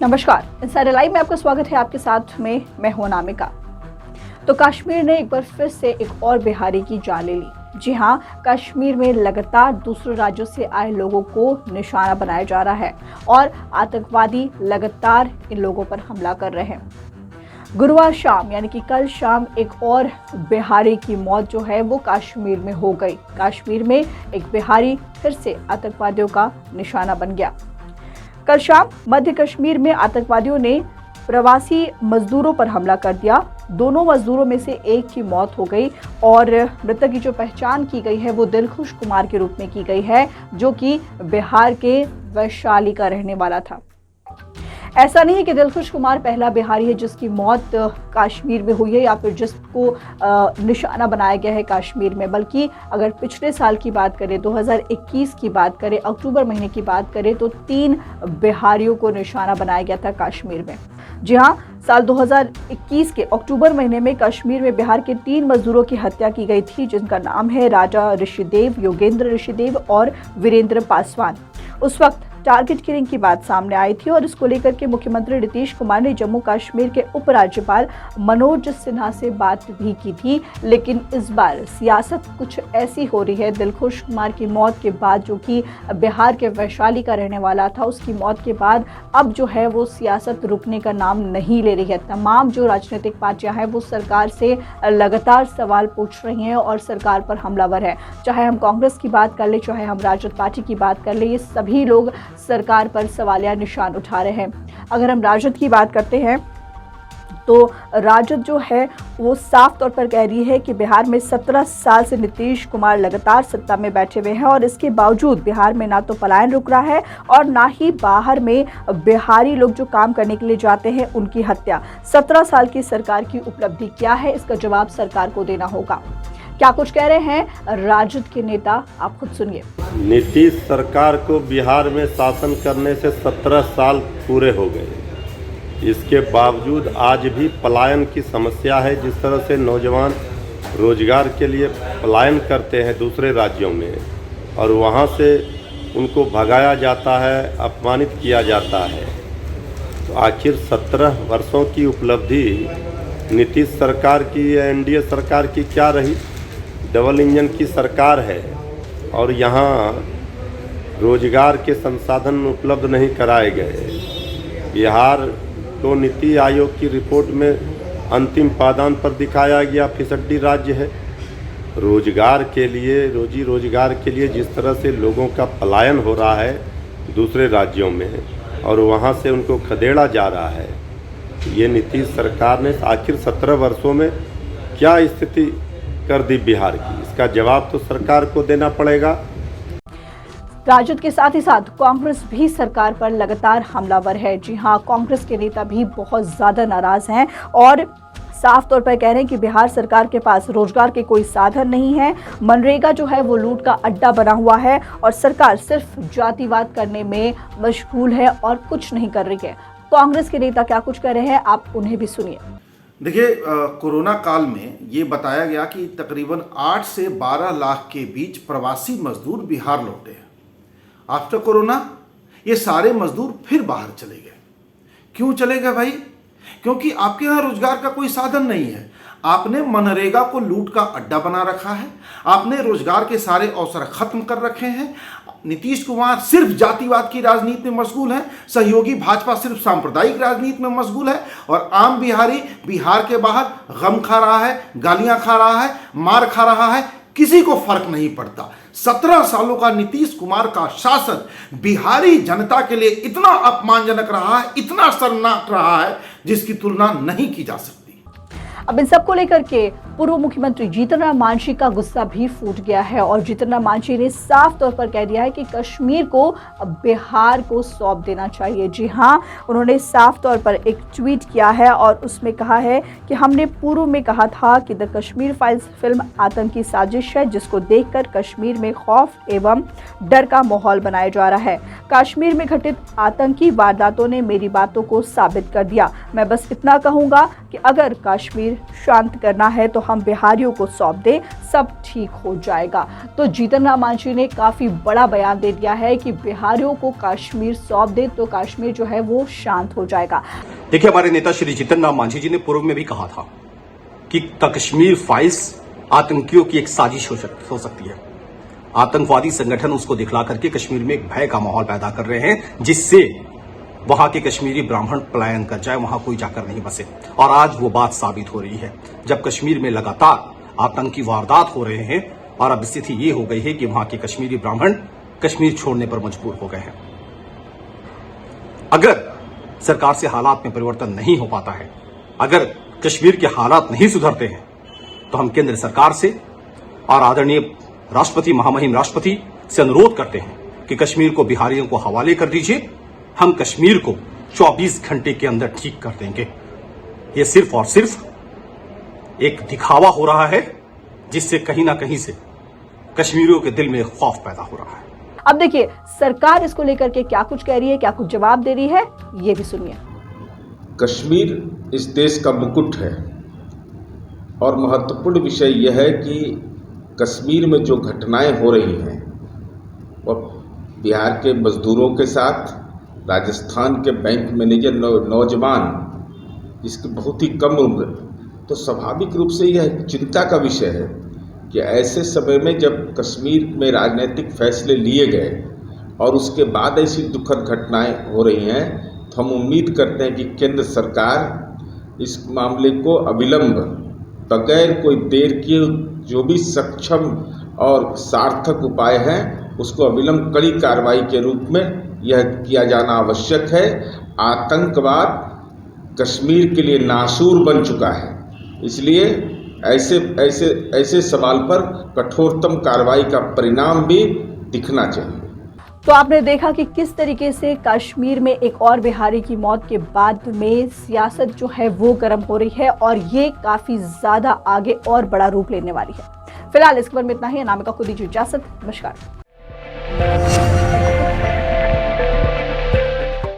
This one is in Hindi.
नमस्कार, इंसाइडर लाइव में आपका स्वागत है। आपके साथ में मैं हूं अनामिका। तो कश्मीर ने एक बार फिर से एक और बिहारी की जान ले ली। जी हां, कश्मीर में लगातार दूसरे राज्यों से आए लोगों को निशाना बनाया जा रहा है और आतंकवादी लगातार इन लोगों पर हमला कर रहे हैं। गुरुवार शाम यानी कि कल शाम एक और बिहारी की मौत जो है वो कश्मीर में हो गई। कश्मीर में एक बिहारी फिर से आतंकवादियों का निशाना बन गया। कल शाम मध्य कश्मीर में आतंकवादियों ने प्रवासी मजदूरों पर हमला कर दिया। दोनों मजदूरों में से एक की मौत हो गई और मृतक की जो पहचान की गई है वो दिलखुश कुमार के रूप में की गई है, जो कि बिहार के वैशाली का रहने वाला था। ऐसा नहीं है कि दिलखुश कुमार पहला बिहारी है जिसकी मौत कश्मीर में हुई है या फिर जिसको निशाना बनाया गया है कश्मीर में, बल्कि अगर पिछले साल की बात करें, 2021 की बात करें, अक्टूबर महीने की बात करें तो 3 बिहारियों को निशाना बनाया गया था कश्मीर में। जी हाँ, साल 2021 के अक्टूबर महीने में कश्मीर में बिहार के 3 मजदूरों की हत्या की गई थी, जिनका नाम है राजा ऋषिदेव, योगेंद्र ऋषिदेव और वीरेंद्र पासवान। उस वक्त टारगेट किलिंग की बात सामने आई थी और इसको लेकर के मुख्यमंत्री नीतीश कुमार ने जम्मू कश्मीर के उपराज्यपाल मनोज सिन्हा से बात भी की थी। लेकिन इस बार सियासत कुछ ऐसी हो रही है। दिलखुश कुमार की मौत के बाद, जो कि बिहार के वैशाली का रहने वाला था, उसकी मौत के बाद अब जो है वो सियासत रुकने का नाम नहीं ले रही है। तमाम जो राजनीतिक पार्टियां हैं वो सरकार से लगातार सवाल पूछ रही हैं और सरकार पर हमलावर है। चाहे हम कांग्रेस की बात कर ले, चाहे हम राजद पार्टी की बात कर ले, ये सभी लोग सरकार पर सवालिया निशान उठा रहे हैं। अगर हम राजद की बात करते हैं तो राजद जो है वो साफ तौर पर कह रही है कि बिहार में 17 साल से नीतीश कुमार लगातार सत्ता में बैठे हुए हैं और इसके बावजूद बिहार में ना तो पलायन रुक रहा है और ना ही बाहर में बिहारी लोग जो काम करने के लिए जाते हैं उनकी हत्या। 17 साल की सरकार की उपलब्धि क्या है, इसका जवाब सरकार को देना होगा। क्या कुछ कह रहे हैं राजद के नेता, आप खुद सुनिए। नीतीश सरकार को बिहार में शासन करने से 17 साल पूरे हो गए। इसके बावजूद आज भी पलायन की समस्या है। जिस तरह से नौजवान रोजगार के लिए पलायन करते हैं दूसरे राज्यों में और वहाँ से उनको भगाया जाता है, अपमानित किया जाता है, तो आखिर 17 वर्षों की उपलब्धि नीतीश सरकार की या एनडीए सरकार की क्या रही? डबल इंजन की सरकार है और यहाँ रोजगार के संसाधन उपलब्ध नहीं कराए गए। बिहार को नीति आयोग की रिपोर्ट में अंतिम पायदान पर दिखाया गया फिसड्डी राज्य है। रोजगार के लिए, रोजी रोजगार के लिए जिस तरह से लोगों का पलायन हो रहा है दूसरे राज्यों में और वहाँ से उनको खदेड़ा जा रहा है, ये नीतीश सरकार ने आखिर 17 वर्षों में क्या स्थिति कर दी बिहार की? इसका जवाब तो सरकार को देना पड़ेगा। राजद के साथ ही साथ कांग्रेस भी सरकार पर लगातार हमलावर है। जी हां, कांग्रेस के नेता भी बहुत ज्यादा नाराज हैं और साफ तौर पर कह रहे हैं कि बिहार सरकार के पास रोजगार के कोई साधन नहीं है। मनरेगा जो है वो लूट का अड्डा बना हुआ है और सरकार सिर्फ जातिवाद करने में मशगूल है और कुछ नहीं कर रही है। कांग्रेस के नेता क्या कुछ कह रहे हैं, आप उन्हें भी सुनिए। देखिए, कोरोना काल में ये बताया गया कि तकरीबन 8 से 12 लाख के बीच प्रवासी मजदूर बिहार लौटे हैं। आफ्टर कोरोना ये सारे मजदूर फिर बाहर चले गए। क्यों चले गए भाई? क्योंकि आपके यहाँ रोजगार का कोई साधन नहीं है। आपने मनरेगा को लूट का अड्डा बना रखा है। आपने रोजगार के सारे अवसर खत्म कर रखे हैं। नीतीश कुमार सिर्फ जातिवाद की राजनीति में मशगूल है। सहयोगी भाजपा सिर्फ सांप्रदायिक राजनीति में मशगूल है और आम बिहारी बिहार के बाहर गम खा रहा है, गालियां खा रहा है, मार खा रहा है। किसी को फर्क नहीं पड़ता। 17 सालों का नीतीश कुमार का शासन बिहारी जनता के लिए इतना अपमानजनक रहा है, इतना शर्मनाक रहा है, जिसकी तुलना नहीं की जा सकती। अब इन सबको लेकर के पूर्व मुख्यमंत्री जीतन राम मांझी का गुस्सा भी फूट गया है और जीतन राम मांझी ने साफ तौर पर कह दिया है कि कश्मीर को बिहार को सौंप देना चाहिए। जी हां, उन्होंने साफ तौर पर एक ट्वीट किया है और उसमें कहा है कि हमने पूर्व में कहा था कि द कश्मीर फाइल्स फिल्म आतंकी साजिश है जिसको देखकर कश्मीर में खौफ एवं डर का माहौल बनाया जा रहा है। कश्मीर में घटित आतंकी वारदातों ने मेरी बातों को साबित कर दिया। मैं बस इतना कहूंगा कि अगर कश्मीर शांत करना है तो हम बिहारियों को सौंप दें, सब ठीक हो जाएगा। तो जीतन राम मांझी ने काफी बड़ा बयान दे दिया है कि बिहारियों को कश्मीर सौंप दे तो कश्मीर जो है वो शांत हो जाएगा। देखिए, हमारे नेता श्री जीतन राम मांझी जी ने पूर्व में भी कहा था कि कश्मीर फाइल्स आतंकियों की एक साजिश हो सकती है। आतंकवादी संगठन उसको दिखला करके कश्मीर में एक भय का माहौल पैदा कर रहे हैं, जिससे वहां के कश्मीरी ब्राह्मण पलायन कर जाए, वहां कोई जाकर नहीं बसे। और आज वो बात साबित हो रही है, जब कश्मीर में लगातार आतंकी वारदात हो रहे हैं और अब स्थिति ये हो गई है कि वहां के कश्मीरी ब्राह्मण कश्मीर छोड़ने पर मजबूर हो गए हैं। अगर सरकार से हालात में परिवर्तन नहीं हो पाता है, अगर कश्मीर के हालात नहीं सुधरते हैं, तो हम केंद्र सरकार से और आदरणीय राष्ट्रपति, महामहिम राष्ट्रपति से अनुरोध करते हैं कि कश्मीर को बिहारियों को हवाले कर दीजिए। हम कश्मीर को 24 घंटे के अंदर ठीक कर देंगे। ये सिर्फ और सिर्फ एक दिखावा हो रहा है, जिससे कहीं ना कहीं से कश्मीरियों के दिल में खौफ पैदा हो रहा है। अब देखिए सरकार इसको लेकर के क्या कुछ कह रही है, क्या कुछ जवाब दे रही है, ये भी सुनिए। कश्मीर इस देश का मुकुट है और महत्वपूर्ण विषय यह है कि कश्मीर में जो घटनाएं हो रही हैं वह बिहार के मजदूरों के साथ, राजस्थान के बैंक मैनेजर नौजवान जिसकी बहुत ही कम उम्र, तो स्वाभाविक रूप से यह चिंता का विषय है कि ऐसे समय में जब कश्मीर में राजनीतिक फैसले लिए गए और उसके बाद ऐसी दुखद घटनाएं हो रही हैं, तो हम उम्मीद करते हैं कि केंद्र सरकार इस मामले को अविलंब, बगैर कोई देर किए, जो भी सक्षम और सार्थक उपाय हैं उसको अविलंब कड़ी कार्रवाई के रूप में यह किया जाना आवश्यक है। आतंकवाद कश्मीर के लिए नासूर बन चुका है, इसलिए ऐसे सवाल पर कठोरतम कार्रवाई का परिणाम भी दिखना चाहिए। तो आपने देखा कि किस तरीके से कश्मीर में एक और बिहारी की मौत के बाद में सियासत जो है वो गर्म हो रही है और ये काफी ज्यादा आगे और बड़ा रूप लेने वाली है। फिलहाल इस खबर में इतना ही। अनामिका को दीजिए इजाजत। नमस्कार।